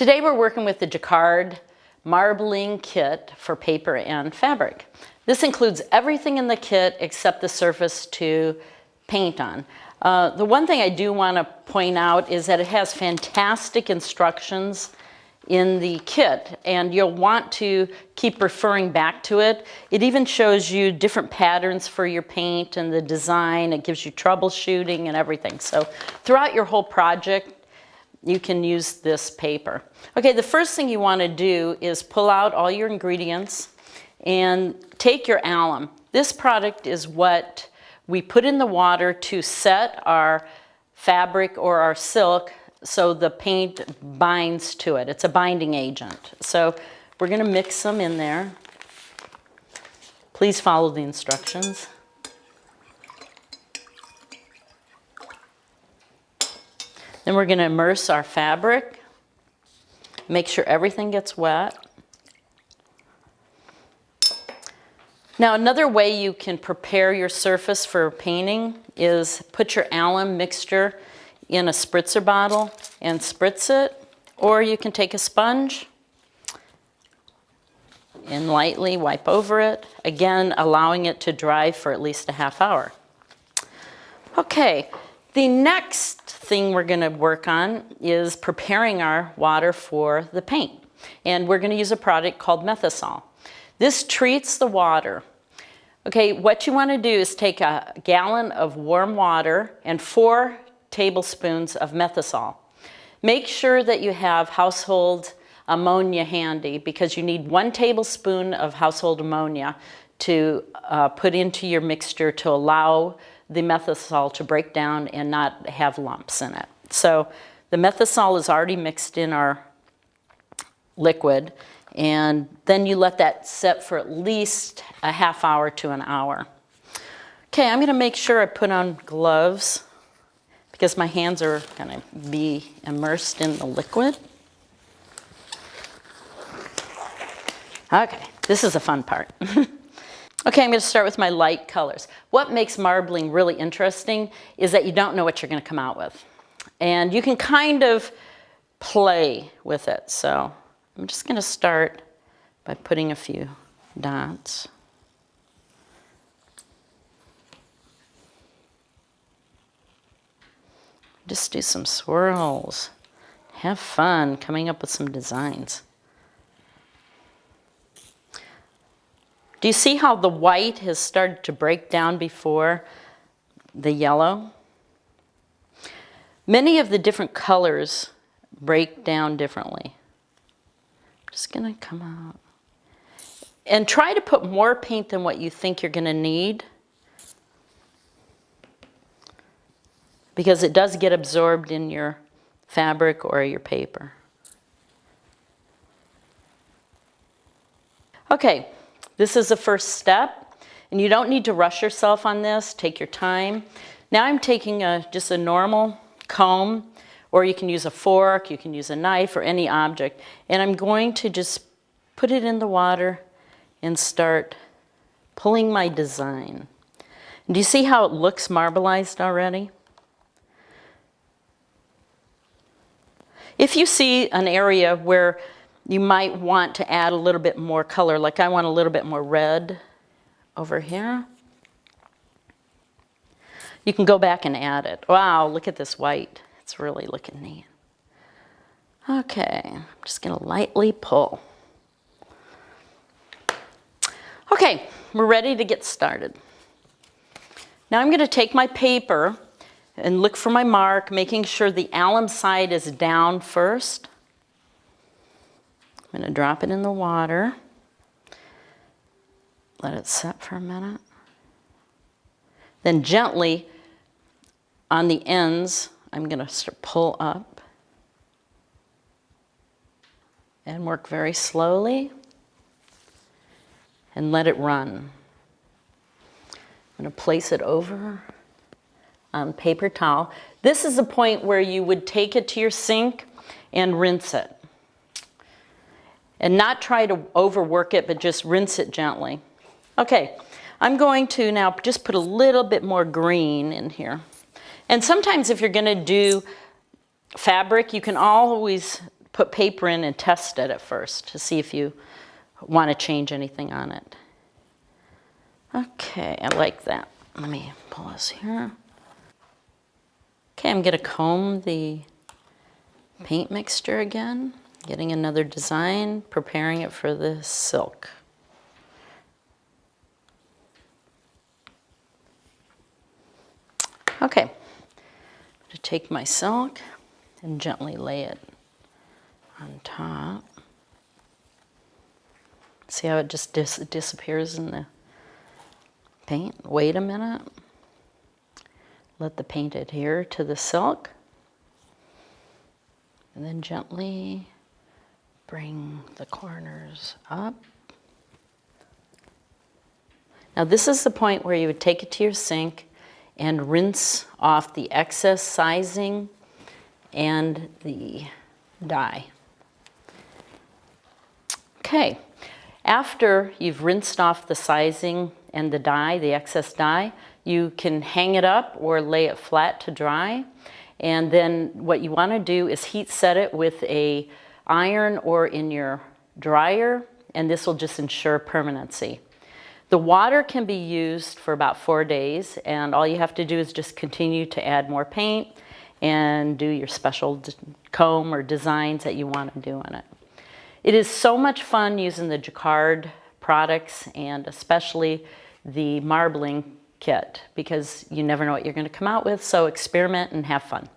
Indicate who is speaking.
Speaker 1: Today we're working with the Jacquard marbling kit for paper and fabric. This includes everything in the kit except the surface to paint on. The one thing I do want to point out is that it has fantastic instructions in the kit, and you'll want to keep referring back to it. It even shows you different patterns for your paint and the design. It gives you troubleshooting and everything. So throughout your whole project, you can use this paper. Okay, the first thing you want to do is pull out all your ingredients and take your alum. This product is what we put in the water to set our fabric or our silk so the paint binds to it. It's a binding agent. So we're going to mix them in there. Please follow the instructions. Then we're going to immerse our fabric. Make sure everything gets wet. Now, another way you can prepare your surface for painting is put your alum mixture in a spritzer bottle and spritz it, or you can take a sponge and lightly wipe over it, again allowing it to dry for at least a half hour. Okay, the next thing we're going to work on is preparing our water for the paint, and we're going to use a product called Methasol. This treats the water. Okay, what you want to do is take a gallon of warm water and 4 tablespoons of Methasol. Make sure that you have household ammonia handy, because you need 1 tablespoon of household ammonia to put into your mixture to allow the Methasol to break down and not have lumps in it. So the Methasol is already mixed in our liquid, and then you let that set for at least a half hour to an hour. Okay, I'm going to make sure I put on gloves because my hands are going to be immersed in the liquid. Okay, this is a fun part. Okay, I'm going to start with my light colors. What makes marbling really interesting is that you don't know what you're going to come out with. And you can kind of play with it. So I'm just going to start by putting a few dots. Just do some swirls. Have fun coming up with some designs. Do you see how the white has started to break down before the yellow? Many of the different colors break down differently. I'm just going to come out. And try to put more paint than what you think you're going to need, because it does get absorbed in your fabric or your paper. Okay. This is the first step, and you don't need to rush yourself on this. Take your time. Now I'm taking just a normal comb, or you can use a fork, you can use a knife, or any object, and I'm going to just put it in the water and start pulling my design. And do you see how it looks marbleized already? If you see an area where you might want to add a little bit more color, like I want a little bit more red over here, you can go back and add it. Wow, look at this white. It's really looking neat. Okay, I'm just going to lightly pull. Okay, we're ready to get started. Now I'm going to take my paper and look for my mark, making sure the alum side is down first. I'm going to drop it in the water. Let it set for a minute. Then gently on the ends, I'm going to pull up and work very slowly and let it run. I'm going to place it over on paper towel. This is the point where you would take it to your sink and rinse it. And not try to overwork it, but just rinse it gently. Okay, I'm going to now just put a little bit more green in here. And sometimes if you're going to do fabric, you can always put paper in and test it at first to see if you want to change anything on it. Okay, I like that. Let me pull this here. Okay, I'm going to comb the paint mixture again, getting another design, preparing it for the silk. Okay, I'm going to take my silk and gently lay it on top. See how it just disappears in the paint? Wait a minute. Let the paint adhere to the silk. And then gently bring the corners up. Now this is the point where you would take it to your sink and rinse off the excess sizing and the dye. Okay, after you've rinsed off the sizing and the dye, the excess dye, you can hang it up or lay it flat to dry. And then what you want to do is heat set it with a iron or in your dryer, and this will just ensure permanency. The water can be used for about 4 days, and all you have to do is just continue to add more paint and do your special comb or designs that you want to do in it. It is so much fun using the Jacquard products, and especially the marbling kit, because you never know what you're going to come out with, so experiment and have fun.